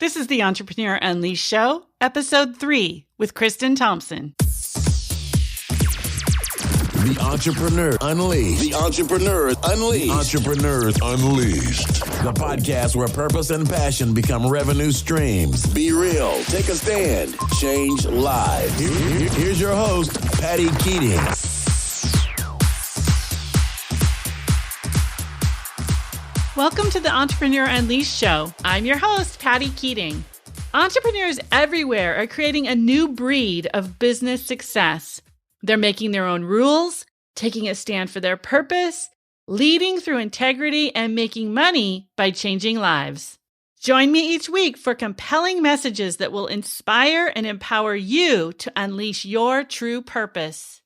This is the Entrepreneur Unleashed Show, Episode 3 with Kristin Thompson. The Entrepreneur Unleashed. The Entrepreneur Unleashed. The Entrepreneurs Unleashed. The podcast where purpose and passion become revenue streams. Be real. Take a stand. Change lives. Here's your host, Patty Keating. Welcome to the Entrepreneur Unleashed Show. I'm your host, Patty Keating. Entrepreneurs everywhere are creating a new breed of business success. They're making their own rules, taking a stand for their purpose, leading through integrity, and making money by changing lives. Join me each week for compelling messages that will inspire and empower you to unleash your true purpose.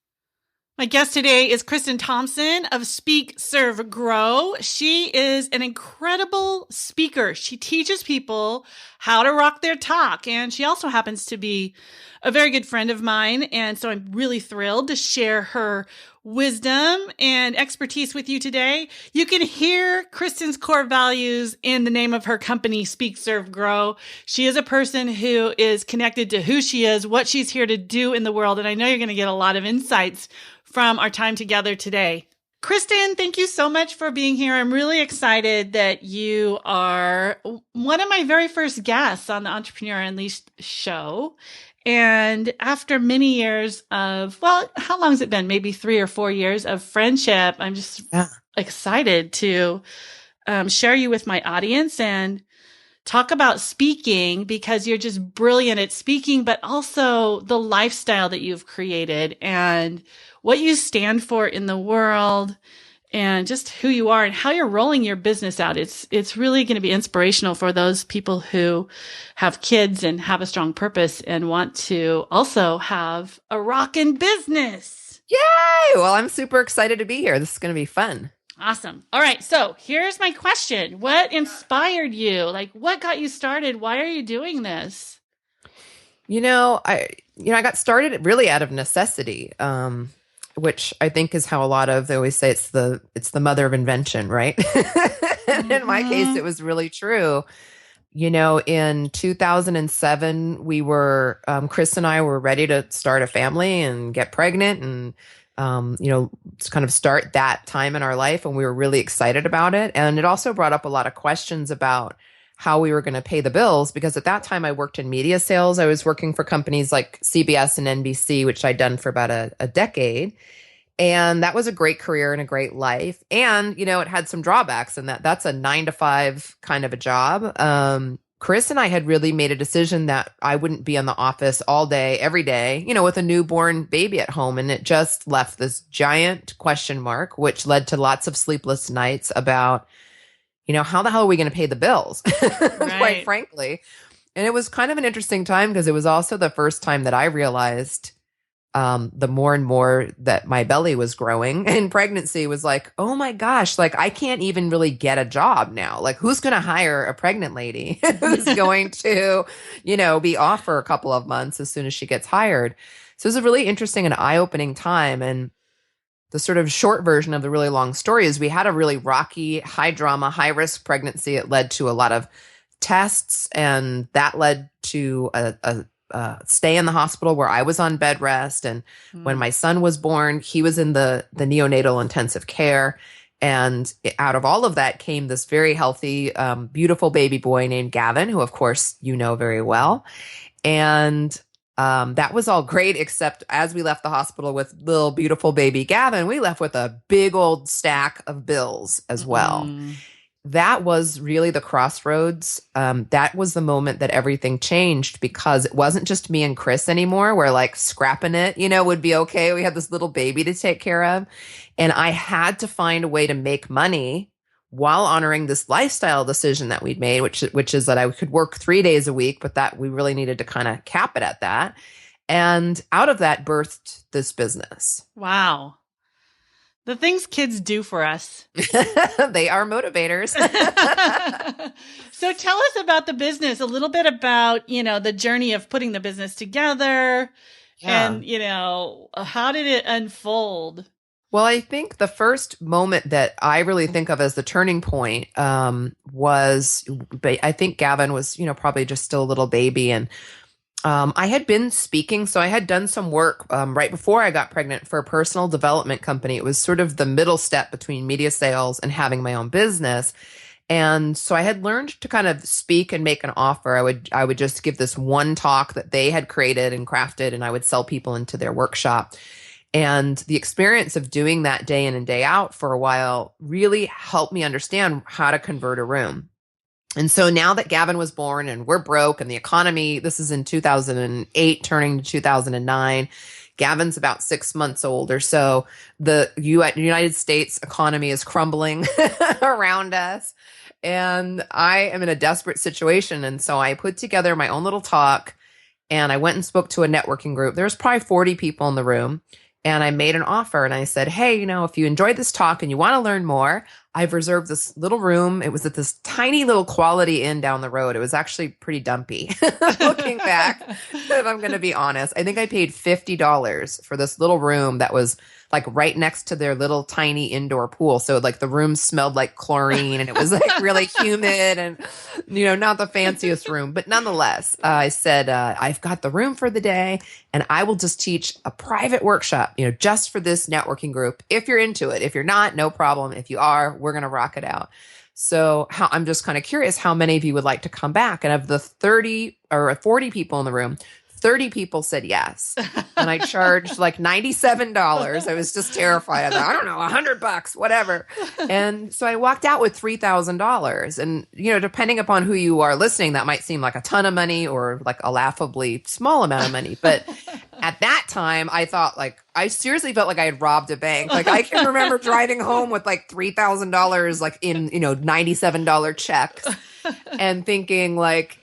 My guest today is Kristin Thompson of Speak, Serve, Grow. She is an incredible speaker. She teaches people how to rock their talk, and she also happens to be a very good friend of mine, and so I'm really thrilled to share her wisdom and expertise with you today. You can hear Kristin's core values in the name of her company, Speak, Serve, Grow. She is a person who is connected to who she is, what she's here to do in the world, and I know you're going to get a lot of insights from our time together today. Kristin, thank you so much for being here. I'm really excited that you are one of my very first guests on the Entrepreneur Unleashed show. And after many years of, well, how long has it been? Maybe 3 or 4 years of friendship. I'm just excited to share you with my audience and talk about speaking, because you're just brilliant at speaking, but also the lifestyle that you've created and what you stand for in the world and just who you are and how you're rolling your business out. It's really going to be inspirational for those people who have kids and have a strong purpose and want to also have a rockin' business. Yay! Well, I'm super excited to be here. This is going to be fun. Awesome. All right. So here's my question. What inspired you? Like, what got you started? Why are you doing this? I got started really out of necessity, which I think is how they always say it's the mother of invention, right? And in my case, it was really true. In 2007, Chris and I were ready to start a family and get pregnant and kind of start that time in our life. And we were really excited about it. And it also brought up a lot of questions about how we were going to pay the bills, because at that time I worked in media sales. I was working for companies like CBS and NBC, which I'd done for about a decade. And that was a great career and a great life. And, it had some drawbacks, and that's a 9-to-5 kind of a job. Chris and I had really made a decision that I wouldn't be in the office all day, every day, with a newborn baby at home. And it just left this giant question mark, which led to lots of sleepless nights about, how the hell are we going to pay the bills, quite frankly. And it was kind of an interesting time because it was also the first time that I realized the more and more that my belly was growing, and pregnancy was like, oh my gosh, like I can't even really get a job now. Like, who's going to hire a pregnant lady who's going to, be off for a couple of months as soon as she gets hired? So it was a really interesting and eye-opening time. And the sort of short version of the really long story is we had a really rocky, high drama, high risk pregnancy. It led to a lot of tests, and that led to a stay in the hospital where I was on bed rest. And when my son was born, he was in the neonatal intensive care. And out of all of that came this very healthy, beautiful baby boy named Gavin, who of course you know very well. And that was all great, except as we left the hospital with little beautiful baby Gavin, we left with a big old stack of bills as well. That was really the crossroads. That was the moment that everything changed, because it wasn't just me and Chris anymore. We're like scrapping it, would be okay. We had this little baby to take care of. And I had to find a way to make money while honoring this lifestyle decision that we'd made, which is that I could work 3 days a week, but that we really needed to kind of cap it at that. And out of that birthed this business. Wow. The things kids do for us. They are motivators. So tell us about the business, a little bit about, the journey of putting the business together and, how did it unfold? Well, I think the first moment that I really think of as the turning point was, I think Gavin was, probably just still a little baby. And I had been speaking. So I had done some work right before I got pregnant for a personal development company. It was sort of the middle step between media sales and having my own business. And so I had learned to kind of speak and make an offer. I would just give this one talk that they had created and crafted, and I would sell people into their workshop. And the experience of doing that day in and day out for a while really helped me understand how to convert a room. And so now that Gavin was born and we're broke and the economy, this is in 2008, turning to 2009, Gavin's about 6 months old or so. The United States economy is crumbling around us. And I am in a desperate situation. And so I put together my own little talk and I went and spoke to a networking group. There was probably 40 people in the room. And I made an offer and I said, hey, if you enjoyed this talk and you want to learn more, I've reserved this little room. It was at this tiny little Quality Inn down the road. It was actually pretty dumpy looking back, if I'm going to be honest. I think I paid $50 for this little room that was like right next to their little tiny indoor pool. So like the room smelled like chlorine and it was like really humid and, not the fanciest room. But nonetheless, I said, I've got the room for the day and I will just teach a private workshop, just for this networking group. If you're into it, if you're not, no problem. If you are, we're going to rock it out. So I'm just kind of curious how many of you would like to come back. And of the 30 or 40 people in the room, 30 people said yes. And I charged like $97. I was just terrified. I thought, I don't know, $100, whatever. And so I walked out with $3,000. And, depending upon who you are listening, that might seem like a ton of money or like a laughably small amount of money. But at that time, I thought I seriously felt like I had robbed a bank. Like I can remember driving home with like $3,000 like in, $97 checks. And thinking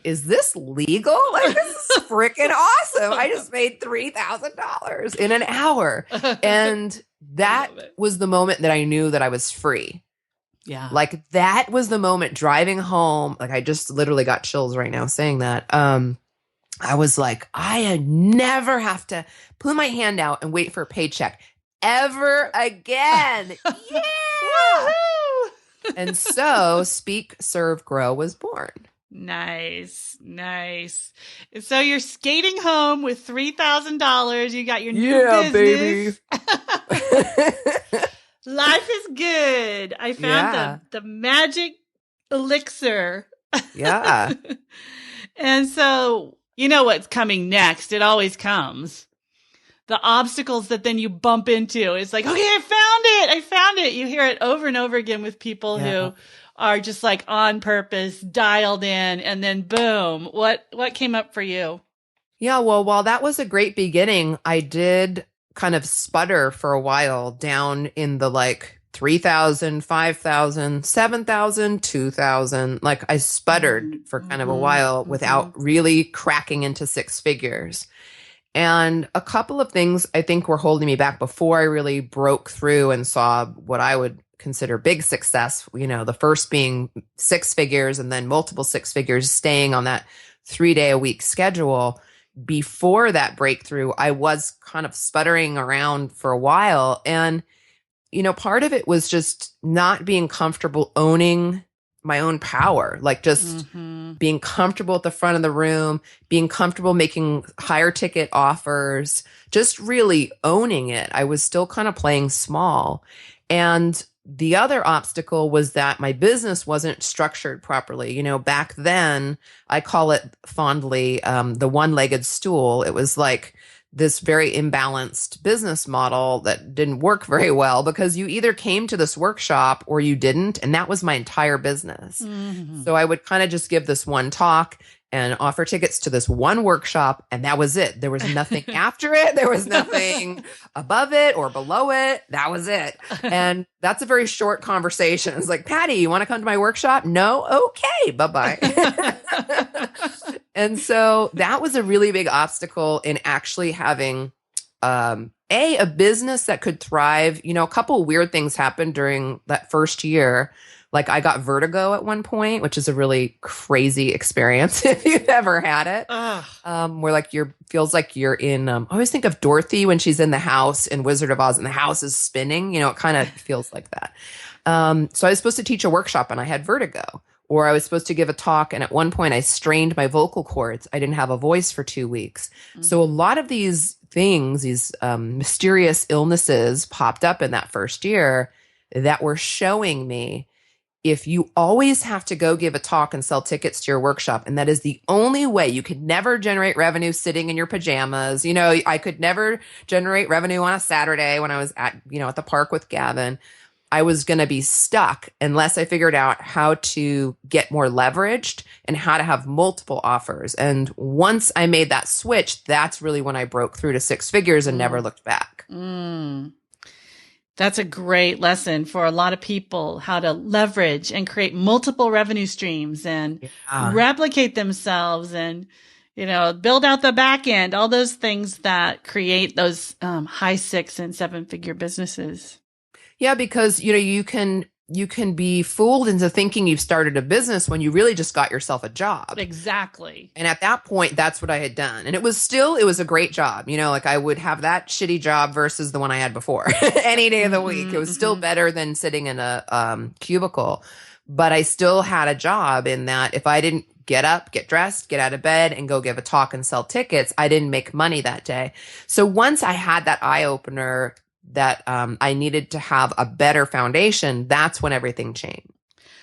is this legal? Like, this is freaking awesome. I just made $3,000 in an hour. And that was the moment that I knew that I was free. Yeah. Like that was the moment driving home. Like I just literally got chills right now saying that. I was like, I never have to put my hand out and wait for a paycheck ever again. Yeah. Woohoo! And so Speak, Serve, Grow was born. Nice. So you're skating home with $3,000. You got your new business. Baby. Life is good. I found the magic elixir. Yeah. And so you know what's coming next. It always comes. The obstacles that then you bump into. It's like, okay, I found it. You hear it over and over again with people who are just like on purpose, dialed in, and then boom. What came up for you? Yeah, well, while that was a great beginning, I did kind of sputter for a while down in the 3,000, 5,000, 7,000, 2,000. Like I sputtered for kind of a while without really cracking into six figures. And a couple of things I think were holding me back before I really broke through and saw what I would consider big success. The first being six figures and then multiple six figures, staying on that 3-day-a-week schedule. Before that breakthrough, I was kind of sputtering around for a while. And, part of it was just not being comfortable owning my own power, like just being comfortable at the front of the room, being comfortable making higher ticket offers, just really owning it. I was still kind of playing small. And the other obstacle was that my business wasn't structured properly. Back then, I call it fondly the one-legged stool. It was like this very imbalanced business model that didn't work very well because you either came to this workshop or you didn't. And that was my entire business. Mm-hmm. So I would kind of just give this one talk and offer tickets to this one workshop. And that was it. There was nothing after it. There was nothing above it or below it. That was it. And that's a very short conversation. It's like, Patty, you want to come to my workshop? No? Okay. Bye-bye. And so that was a really big obstacle in actually having a business that could thrive. A couple of weird things happened during that first year Like I got vertigo at one point, which is a really crazy experience if you've ever had it. Where like feels like you're in, I always think of Dorothy when she's in the house in Wizard of Oz and the house is spinning, it kind of feels like that. So I was supposed to teach a workshop and I had vertigo, or I was supposed to give a talk. And at one point I strained my vocal cords. I didn't have a voice for 2 weeks. So a lot of these things, these mysterious illnesses popped up in that first year that were showing me, if you always have to go give a talk and sell tickets to your workshop, and that is the only way, you could never generate revenue sitting in your pajamas. I could never generate revenue on a Saturday when I was at the park with Gavin. I was going to be stuck unless I figured out how to get more leveraged and how to have multiple offers. And once I made that switch, that's really when I broke through to 6 figures and never looked back. That's a great lesson for a lot of people, how to leverage and create multiple revenue streams and replicate themselves and, build out the back end, all those things that create those high 6 and 7 figure businesses. Yeah, because, you can be fooled into thinking you've started a business when you really just got yourself a job. Exactly. And at that point, that's what I had done. And it was a great job. Like I would have that shitty job versus the one I had before any day of the week. It was still better than sitting in a cubicle, but I still had a job in that if I didn't get up, get dressed, get out of bed and go give a talk and sell tickets, I didn't make money that day. So once I had that eye opener that I needed to have a better foundation, that's when everything changed.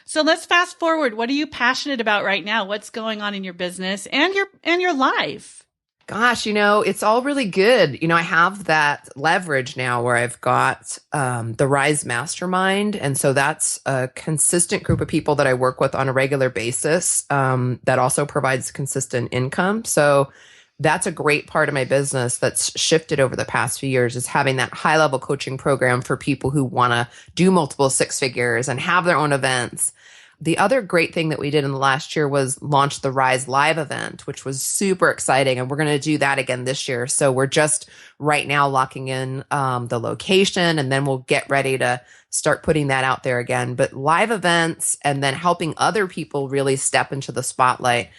So let's fast forward. What are you passionate about right now? What's going on in your business and your life? Gosh, it's all really good. I have that leverage now where I've got the Rise Mastermind. And so that's a consistent group of people that I work with on a regular basis that also provides consistent income. So that's a great part of my business that's shifted over the past few years, is having that high level coaching program for people who want to do multiple 6 figures and have their own events. The other great thing that we did in the last year was launch the Rise Live event, which was super exciting. And we're going to do that again this year. So we're just right now locking in the location, and then we'll get ready to start putting that out there again. But live events and then helping other people really step into the spotlight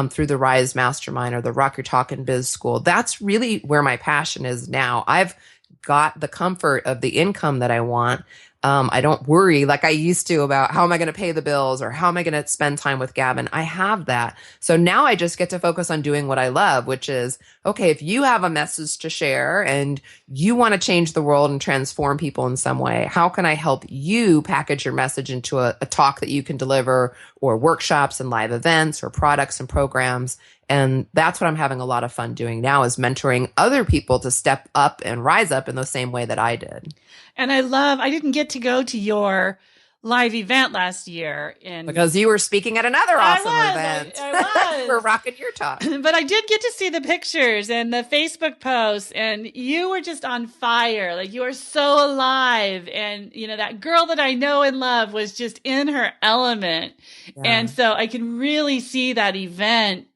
through the Rise Mastermind or the Rock Your Talk and Biz School. That's really where my passion is now. I've got the comfort of the income that I want. I don't worry like I used to about how am I going to pay the bills or how am I going to spend time with Gavin. I have that. So now I just get to focus on doing what I love, which is, okay, if you have a message to share and you want to change the world and transform people in some way, how can I help you package your message into a talk that you can deliver, or workshops and live events or products and programs? And that's what I'm having a lot of fun doing now, is mentoring other people to step up and rise up in the same way that I did. And I didn't get to go to your live event last year. Because you were speaking at another awesome event. I was. For Rockin' Your Talk. But I did get to see the pictures and the Facebook posts, and you were just on fire. Like, you are so alive. And, that girl that I know and love was just in her element. Yeah. And so I can really see that event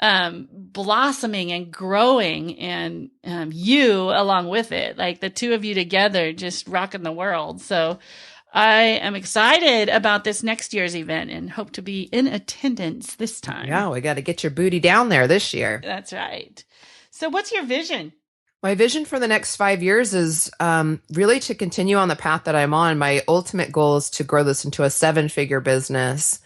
blossoming and growing, and you along with it, like the two of you together just rocking the world. So I am excited about this next year's event and hope to be in attendance this time. Yeah, we got to get your booty down there this year. That's right. So what's your vision? My vision for the next 5 years is really to continue on the path that I'm on. My ultimate goal is to grow this into a 7-figure business,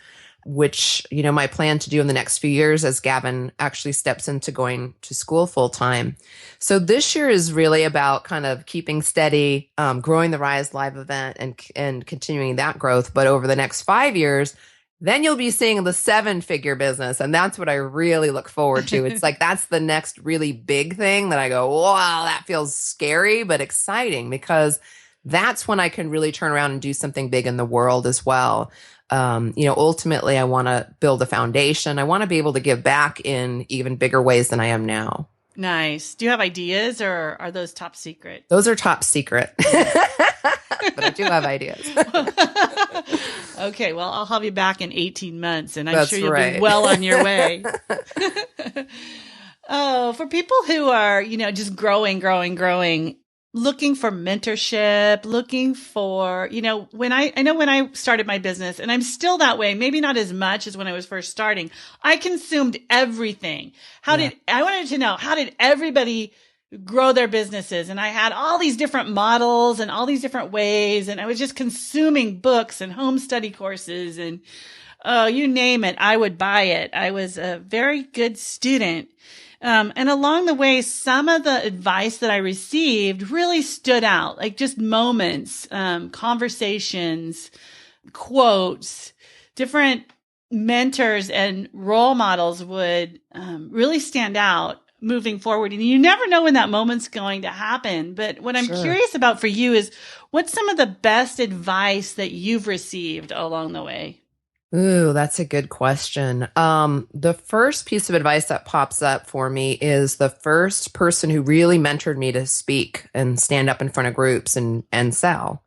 which, my plan to do in the next few years as Gavin actually steps into going to school full time. So this year is really about kind of keeping steady, growing the Rise Live event and continuing that growth. But over the next 5 years, then you'll be seeing the 7-figure business. And that's what I really look forward to. It's like, that's the next really big thing that I go, wow, that feels scary, but exciting, because that's when I can really turn around and do something big in the world as well. Ultimately, I want to build a foundation. I want to be able to give back in even bigger ways than I am now. Nice. Do you have ideas, or are those top secret? Those are top secret, but I do have ideas. Okay. Well, I'll have you back in 18 months, and I'm That's sure you'll right. be well on your way. Oh, for people who are, just growing, looking for mentorship, looking for, when I know when I started my business, and I'm still that way, maybe not as much as when I was first starting, I consumed everything. I wanted to know, how did everybody grow their businesses? And I had all these different models and all these different ways. And I was just consuming books and home study courses and, you name it, I would buy it. I was a very good student. And along the way, some of the advice that I received really stood out, like just moments, conversations, quotes, different mentors and role models would really stand out moving forward. And you never know when that moment's going to happen. But what I'm curious about for you is, what's some of the best advice that you've received along the way? Ooh, that's a good question. The first piece of advice that pops up for me is the first person who really mentored me to speak and stand up in front of groups and sell.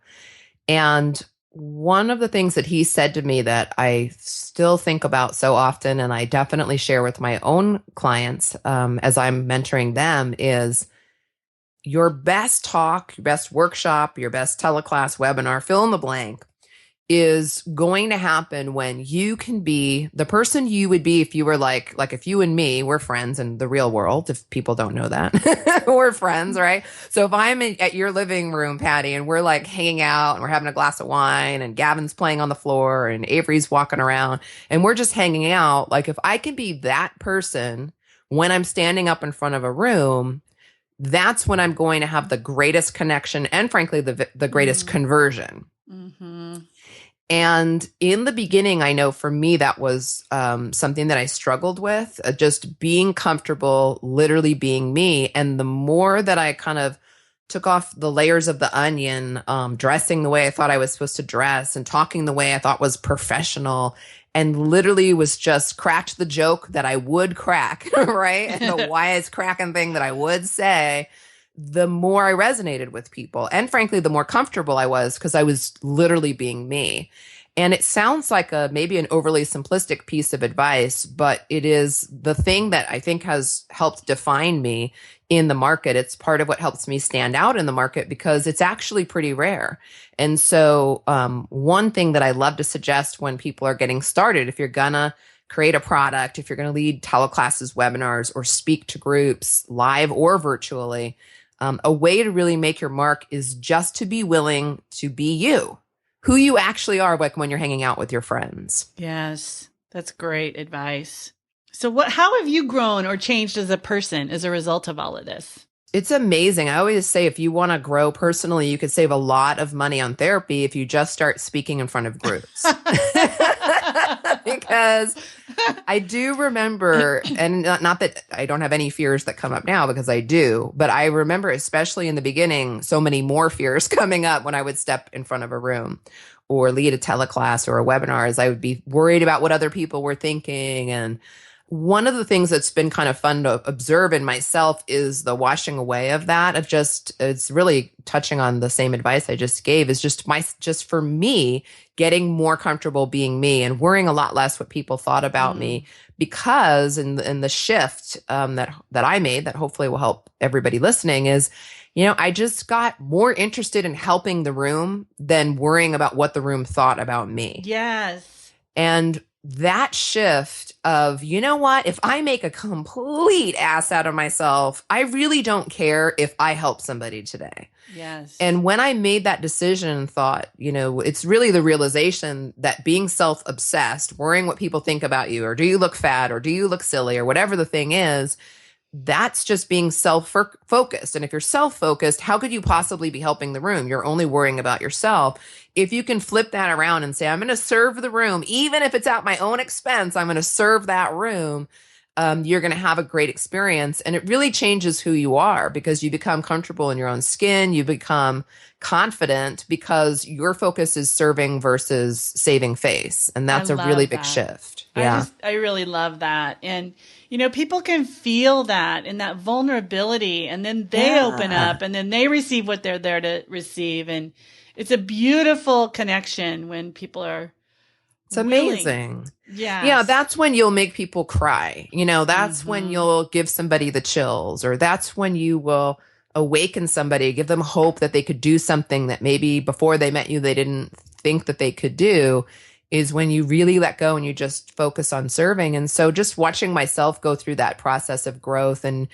And one of the things that he said to me that I still think about so often, and I definitely share with my own clients as I'm mentoring them, is your best talk, your best workshop, your best teleclass, webinar, fill in the blank, is going to happen when you can be the person you would be if you were like if you and me were friends in the real world, if people don't know that. We're friends, right? So if I'm at your living room, Patty, and we're like hanging out and we're having a glass of wine and Gavin's playing on the floor and Avery's walking around and we're just hanging out, like if I can be that person when I'm standing up in front of a room, that's when I'm going to have the greatest connection and frankly, the greatest conversion. Mm-hmm. And in the beginning, I know for me, that was something that I struggled with, just being comfortable, literally being me. And the more that I kind of took off the layers of the onion, dressing the way I thought I was supposed to dress and talking the way I thought was professional, and literally was just cracked the joke that I would crack, right? And the wisecracking thing that I would say, the more I resonated with people. And frankly, the more comfortable I was because I was literally being me. And it sounds like maybe an overly simplistic piece of advice, but it is the thing that I think has helped define me in the market. It's part of what helps me stand out in the market because it's actually pretty rare. And so one thing that I love to suggest when people are getting started, if you're gonna create a product, if you're going to lead teleclasses, webinars, or speak to groups live or virtually, a way to really make your mark is just to be willing to be you, who you actually are, like when you're hanging out with your friends. Yes, that's great advice. So how have you grown or changed as a person as a result of all of this? It's amazing. I always say if you want to grow personally, you could save a lot of money on therapy if you just start speaking in front of groups. Because I do remember, and not that I don't have any fears that come up now because I do, but I remember especially in the beginning, so many more fears coming up when I would step in front of a room or lead a teleclass or a webinar, as I would be worried about what other people were thinking. And one of the things that's been kind of fun to observe in myself is the washing away of that, of just, it's really touching on the same advice I just gave, is just for me, getting more comfortable being me and worrying a lot less what people thought about me, because in the shift that I made that hopefully will help everybody listening is, I just got more interested in helping the room than worrying about what the room thought about me. Yes. And that shift of, you know what, if I make a complete ass out of myself, I really don't care if I help somebody today. Yes. And when I made that decision and thought, it's really the realization that being self-obsessed, worrying what people think about you, or do you look fat, or do you look silly, or whatever the thing is, that's just being self-focused. And if you're self-focused, how could you possibly be helping the room? You're only worrying about yourself. If you can flip that around and say, I'm going to serve the room, even if it's at my own expense, I'm going to serve that room, you're going to have a great experience. And it really changes who you are because you become comfortable in your own skin. You become confident because your focus is serving versus saving face. And that's a really big shift. Yeah. I really love that. And, people can feel that and that vulnerability, and then they open up and then they receive what they're there to receive. And it's a beautiful connection when people are It's amazing. Yeah. Yeah, that's when you'll make people cry. That's when you'll give somebody the chills, or that's when you will awaken somebody, give them hope that they could do something that maybe before they met you, they didn't think that they could do, is when you really let go and you just focus on serving. And so just watching myself go through that process of growth and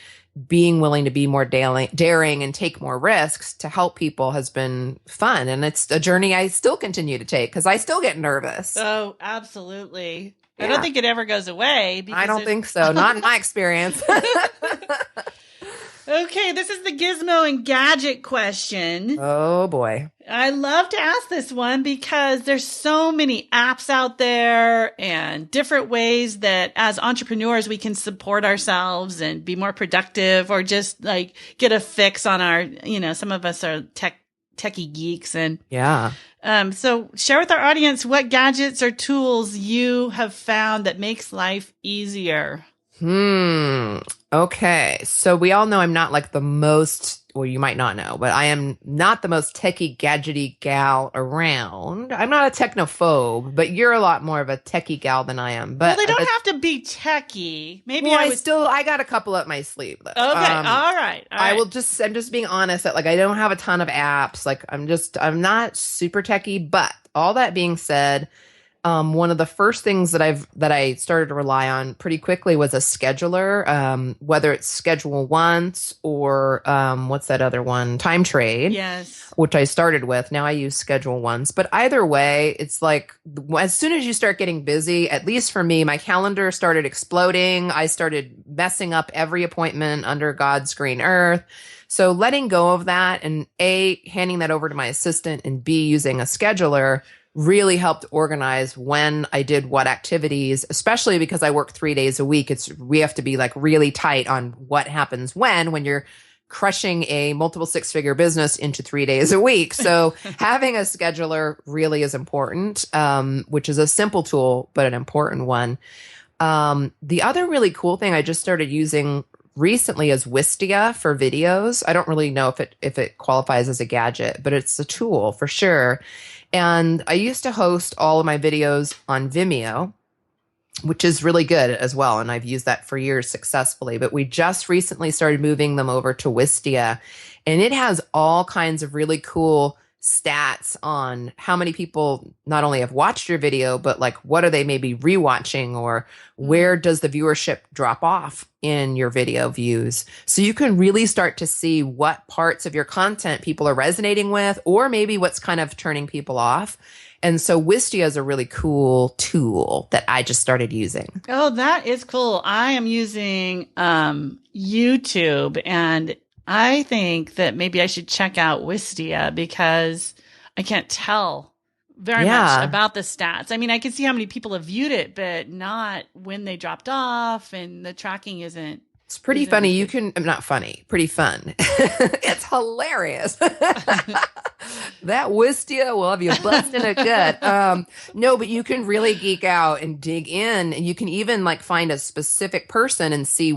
being willing to be more daring and take more risks to help people has been fun. And it's a journey I still continue to take because I still get nervous. Oh, absolutely. Yeah. I don't think it ever goes away. I don't think so. Not in my experience. Okay, this is the gizmo and gadget question. Oh, boy. I love to ask this one because there's so many apps out there and different ways that as entrepreneurs we can support ourselves and be more productive or just like get a fix on our, some of us are techie geeks. And yeah. So share with our audience what gadgets or tools you have found that makes life easier. Okay. So we all know I'm not like the most, well, you might not know, but I am not the most techie gadgety gal around. I'm not a technophobe, but you're a lot more of a techie gal than I am. But well, they don't have to be techie. Maybe well, I got a couple up my sleeve. Though. Okay. All right. I'm just being honest that like, I don't have a ton of apps. Like I'm not super techie, but all that being said, one of the first things that I started to rely on pretty quickly was a scheduler, whether it's Schedule Once or what's that other one? Time Trade. Yes. Which I started with. Now I use Schedule Once. But either way, it's like as soon as you start getting busy, at least for me, my calendar started exploding. I started messing up every appointment under God's green earth. So letting go of that and A, handing that over to my assistant and B, using a scheduler really helped organize when I did what activities, especially because I work 3 days a week. We have to be like really tight on what happens when you're crushing a multiple six-figure business into 3 days a week. So having a scheduler really is important, which is a simple tool, but an important one. The other really cool thing I just started using recently is Wistia for videos. I don't really know if it qualifies as a gadget, but it's a tool for sure. And I used to host all of my videos on Vimeo, which is really good as well. And I've used that for years successfully. But we just recently started moving them over to Wistia. And it has all kinds of really cool stats on how many people not only have watched your video, but like what are they maybe rewatching or where does the viewership drop off in your video views. So you can really start to see what parts of your content people are resonating with or maybe what's kind of turning people off. And so Wistia is a really cool tool that I just started using. Oh, that is cool. I am using YouTube and I think that maybe I should check out Wistia because I can't tell very much about the stats. I mean, I can see how many people have viewed it, but not when they dropped off and the tracking isn't. It's pretty funny. Not funny, pretty fun. It's hilarious. That Wistia will have you busting it good. No, but you can really geek out and dig in. And you can even like find a specific person and see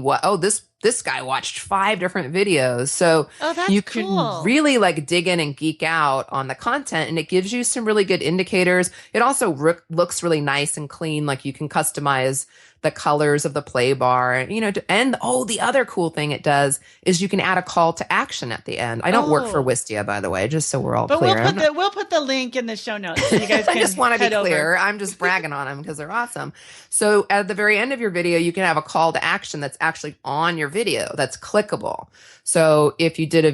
this guy watched 5 different videos. So you can really like dig in and geek out on the content and it gives you some really good indicators. It also looks really nice and clean. Like you can customize the colors of the play bar, and the other cool thing it does is you can add a call to action at the end. I don't work for Wistia, by the way, just so we're all clear. We'll put the link in the show notes so you guys can I just want to be clear. Over. I'm just bragging on them because they're awesome. So at the very end of your video, you can have a call to action that's actually on your video that's clickable. So if I did a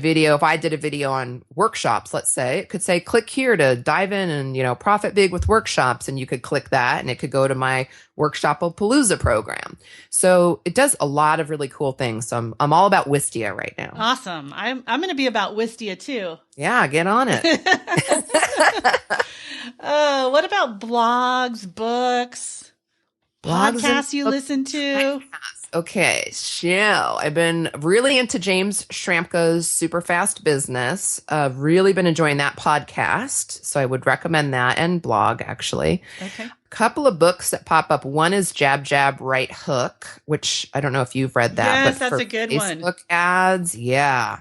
video on workshops, let's say, it could say, click here to dive in and, profit big with workshops. And you could click that and it could go to my Workshopapalooza program. So it does a lot of really cool things. So I'm all about Wistia right now. Awesome. I'm going to be about Wistia too. Yeah, get on it. What about blogs, books, podcasts you listen to? Okay, so I've been really into James Schramko's Super Fast Business. Really been enjoying that podcast. So I would recommend that and blog, actually. Okay. A couple of books that pop up. One is Jab, Jab, Right Hook, which I don't know if you've read that. Yes, but that's a good one. Facebook ads, yeah.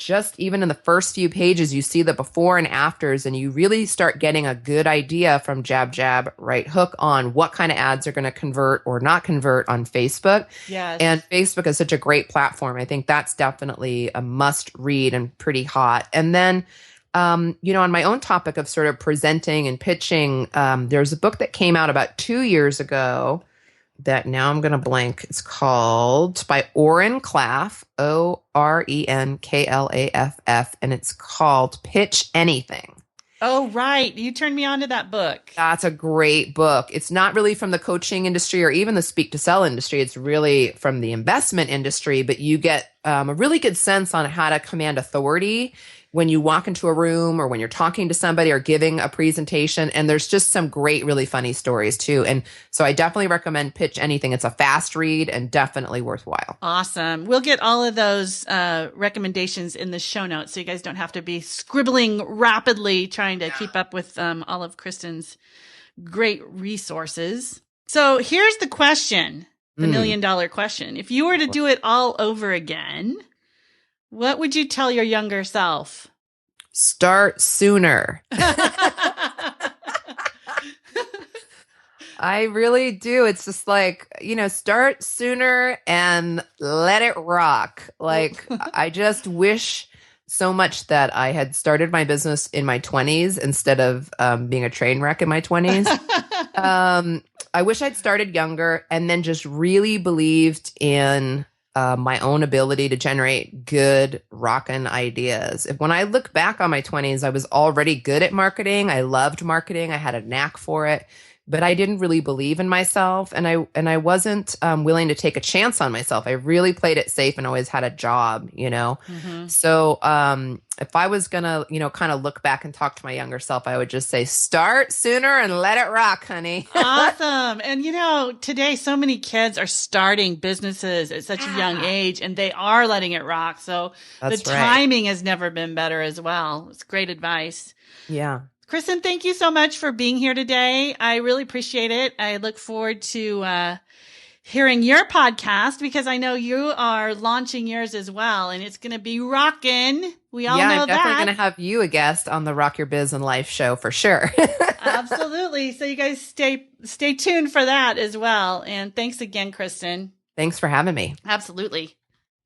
just even in the first few pages, you see the before and afters, and you really start getting a good idea from jab, jab, right hook on what kind of ads are going to convert or not convert on Facebook. Yes. And Facebook is such a great platform. I think that's definitely a must read and pretty hot. And then, on my own topic of sort of presenting and pitching, there's a book that came out about 2 years ago that now I'm going to blank. It's called by Oren Klaff, Orenklaff, and it's called Pitch Anything. Oh, right. You turned me on to that book. That's a great book. It's not really from the coaching industry or even the speak to sell industry. It's really from the investment industry, but you get a really good sense on how to command authority when you walk into a room or when you're talking to somebody or giving a presentation. And there's just some great, really funny stories too. And so I definitely recommend Pitch Anything. It's a fast read and definitely worthwhile. Awesome. We'll get all of those recommendations in the show notes so you guys don't have to be scribbling rapidly trying to keep up with all of Kristin's great resources. So here's the question, the $1 million question. If you were to do it all over again, what would you tell your younger self? Start sooner. I really do. It's just like, start sooner and let it rock. Like, I just wish so much that I had started my business in my 20s instead of being a train wreck in my 20s. I wish I'd started younger and then just really believed in my own ability to generate good rockin' ideas. When I look back on my 20s, I was already good at marketing. I loved marketing. I had a knack for it, but I didn't really believe in myself, and I wasn't willing to take a chance on myself. I really played it safe and always had a job, Mm-hmm. So if I was gonna, kind of look back and talk to my younger self, I would just say, start sooner and let it rock, honey. Awesome. And today so many kids are starting businesses at such a young age, and they are letting it rock. So That's the right. timing has never been better as well. It's great advice. Yeah. Kristin, thank you so much for being here today. I really appreciate it. I look forward to hearing your podcast because I know you are launching yours as well, and it's going to be rocking. We all know that. Yeah, I'm definitely going to have you a guest on the Rock Your Biz and Life show for sure. Absolutely. So you guys stay tuned for that as well. And thanks again, Kristin. Thanks for having me. Absolutely.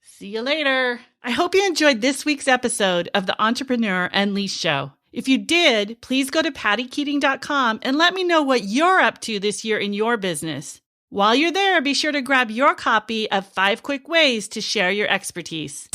See you later. I hope you enjoyed this week's episode of the Entrepreneur Unleashed show. If you did, please go to pattykeating.com and let me know what you're up to this year in your business. While you're there, be sure to grab your copy of 5 Quick Ways to Share Your Expertise.